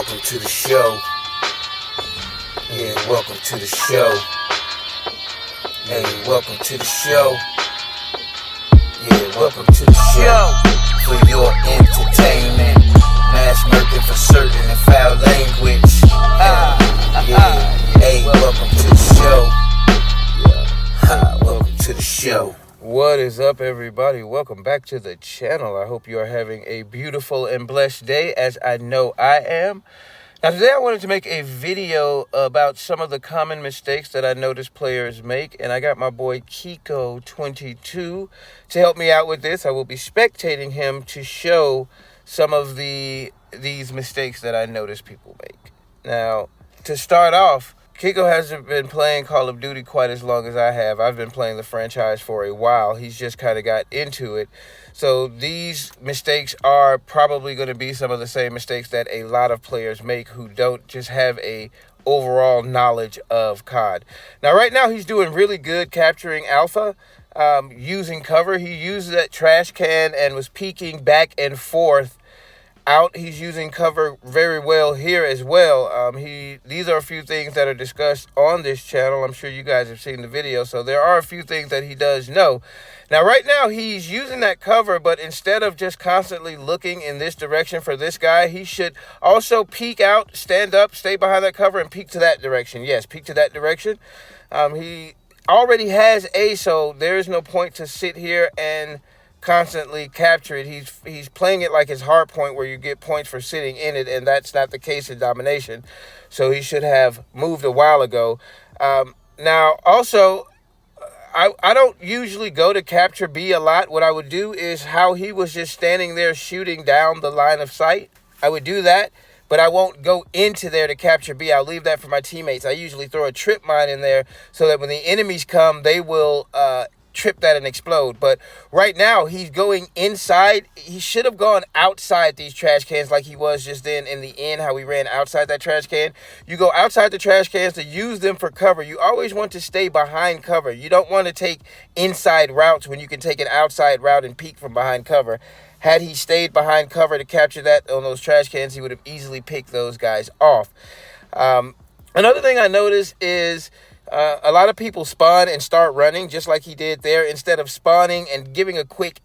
welcome to the show. Yeah, welcome to the show. Hey, welcome to the show. Yeah, welcome to the show. For your entertainment, mass murking for certain and foul language. Yeah, hey, welcome to the show. Welcome to the show. What is up, everybody? Welcome back to the channel. I hope you are having a beautiful and blessed day, as I know I am. Now, today I wanted to make a video about some of the common mistakes that I notice players make, and I got my boy Kiko22 to help me out with this. I will be spectating him to show some of these mistakes that I notice people make. Now, to start off, Kiko hasn't been playing Call of Duty quite as long as I have. I've been playing the franchise for a while. He's just kind of got into it. So these mistakes are probably going to be some of the same mistakes that a lot of players make who don't just have a overall knowledge of COD. Now, right now, he's doing really good capturing Alpha, using cover. He used that trash can and was peeking back and forth out. He's using cover very well here as well. These are a few things that are discussed on this channel. I'm sure you guys have seen the video, so there are a few things that he does know. Now, right now, he's using that cover, but instead of just constantly looking in this direction for this guy, he should also peek out, stand up, stay behind that cover, and peek to that direction. Yes, peek to that direction. He already has A, so there is no point to sit here and constantly capture it. He's playing it like his hard point, where you get points for sitting in it, and that's not the case in domination. So he should have moved a while ago. Now, also, I don't usually go to capture B a lot. What I would do is how he was just standing there shooting down the line of sight. I would do that, but I won't go into there to capture B. I'll leave that for my teammates. I usually throw a trip mine in there so that when the enemies come, they will trip that and explode. But right now, he's going inside. He should have gone outside these trash cans like he was just then in the end, how we ran outside that trash can. You go outside the trash cans to use them for cover. You always want to stay behind cover. You don't want to take inside routes when you can take an outside route and peek from behind cover. Had he stayed behind cover to capture that on those trash cans, he would have easily picked those guys off. Another thing I noticed is a lot of people spawn and start running just like he did there, instead of spawning and giving a quick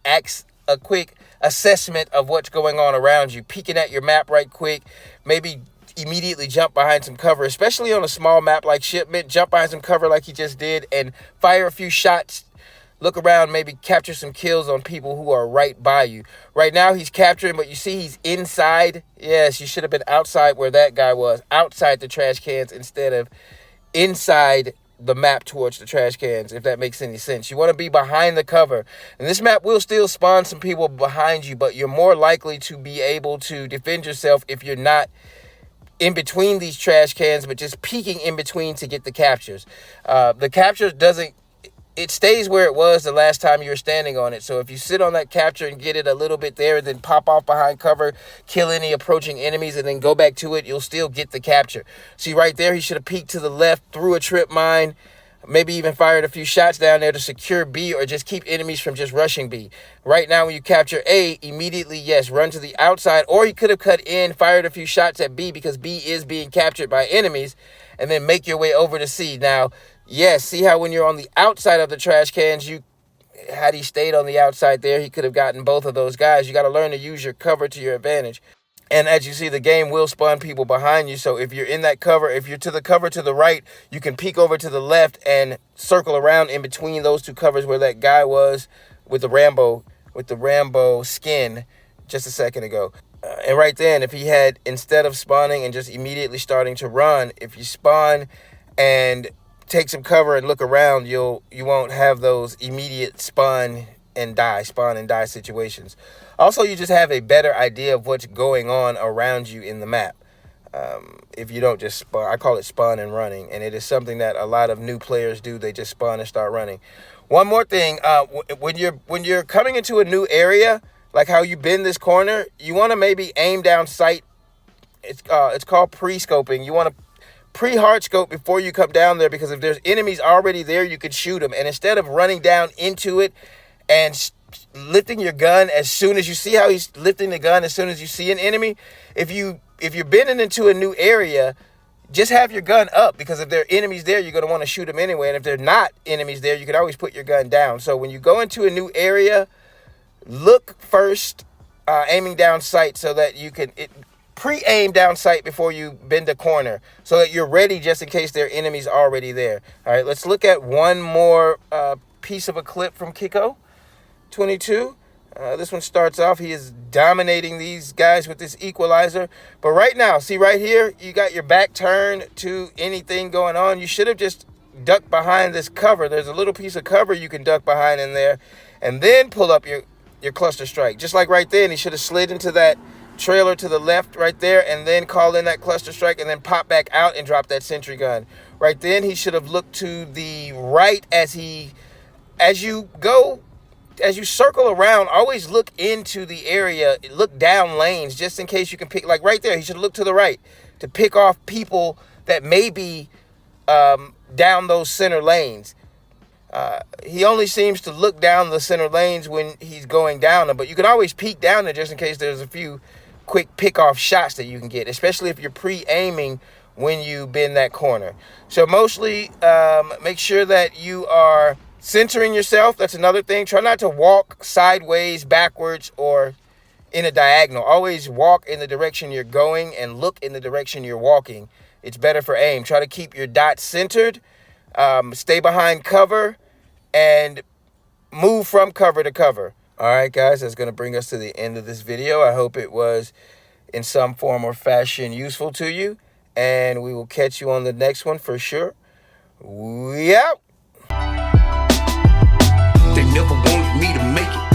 assessment of what's going on around you, peeking at your map right quick, maybe immediately jump behind some cover, especially on a small map like Shipment. Jump behind some cover like he just did and fire a few shots. Look around, maybe capture some kills on people who are right by you. Right now, he's capturing, but you see he's inside. Yes, you should have been outside where that guy was, outside the trash cans instead of inside the map towards the trash cans, if that makes any sense. You want to be behind the cover. And this map will still spawn some people behind you, but you're more likely to be able to defend yourself if you're not in between these trash cans, but just peeking in between to get the captures. The capture it stays where it was the last time you were standing on it. So if you sit on that capture and get it a little bit there and then pop off behind cover, kill any approaching enemies, and then go back to it, you'll still get the capture. See right there, he should have peeked to the left, threw a trip mine, maybe even fired a few shots down there to secure B or just keep enemies from just rushing B. Right now, when you capture A, immediately, yes, run to the outside, or he could have cut in, fired a few shots at B because B is being captured by enemies, and then make your way over to C. Now, yes, see how when you're on the outside of the trash cans, had he stayed on the outside there, he could have gotten both of those guys. You got to learn to use your cover to your advantage. And as you see, the game will spawn people behind you. So if you're in that cover, if you're to the cover to the right, you can peek over to the left and circle around in between those two covers where that guy was with the Rambo skin just a second ago. And right then, if he had, instead of spawning and just immediately starting to run, if you spawn and take some cover and look around, you won't have those immediate spawn and die situations. Also, you just have a better idea of what's going on around you in the map. If you don't just spawn, I call it spawn and running, and it is something that a lot of new players do. They just spawn and start running. One more thing, when you're coming into a new area, like how you bend this corner, you want to maybe aim down sight. It's called pre-scoping. You want to pre-hard scope before you come down there, because if there's enemies already there, you could shoot them. And instead of running down into it and lifting your gun as soon as you see how he's lifting the gun as soon as you see an enemy. If you're bending into a new area, just have your gun up, because if there are enemies there, you're going to want to shoot them anyway. And if they're not enemies there, you can always put your gun down. So when you go into a new area, look first, aiming down sight, so that you can pre-aim down sight before you bend a corner, so that you're ready just in case there are enemies already there. All right, let's look at one more piece of a clip from Kiko 22. This one starts off, he is dominating these guys with this equalizer. But right now, see right here, you got your back turned to anything going on. You should have just ducked behind this cover. There's a little piece of cover you can duck behind in there, and then pull up your cluster strike. Just like right then, he should have slid into that trailer to the left right there, and then call in that cluster strike, and then pop back out and drop that sentry gun. Right then, he should have looked to the right as you circle around. Always look into the area, look down lanes, just in case you can pick, like right there, he should look to the right to pick off people that may be down those center lanes. He only seems to look down the center lanes when he's going down them, but you can always peek down there just in case there's a few quick pick-off shots that you can get, especially if you're pre-aiming when you bend that corner. So mostly make sure that you are centering yourself. That's another thing. Try not to walk sideways, backwards, or in a diagonal. Always walk in the direction you're going and look in the direction you're walking. It's better for aim. Try to keep your dot centered. Stay behind cover and move from cover to cover. All right, guys, that's going to bring us to the end of this video. I hope it was in some form or fashion useful to you, and we will catch you on the next one for sure. We out. They never wanted me to make it.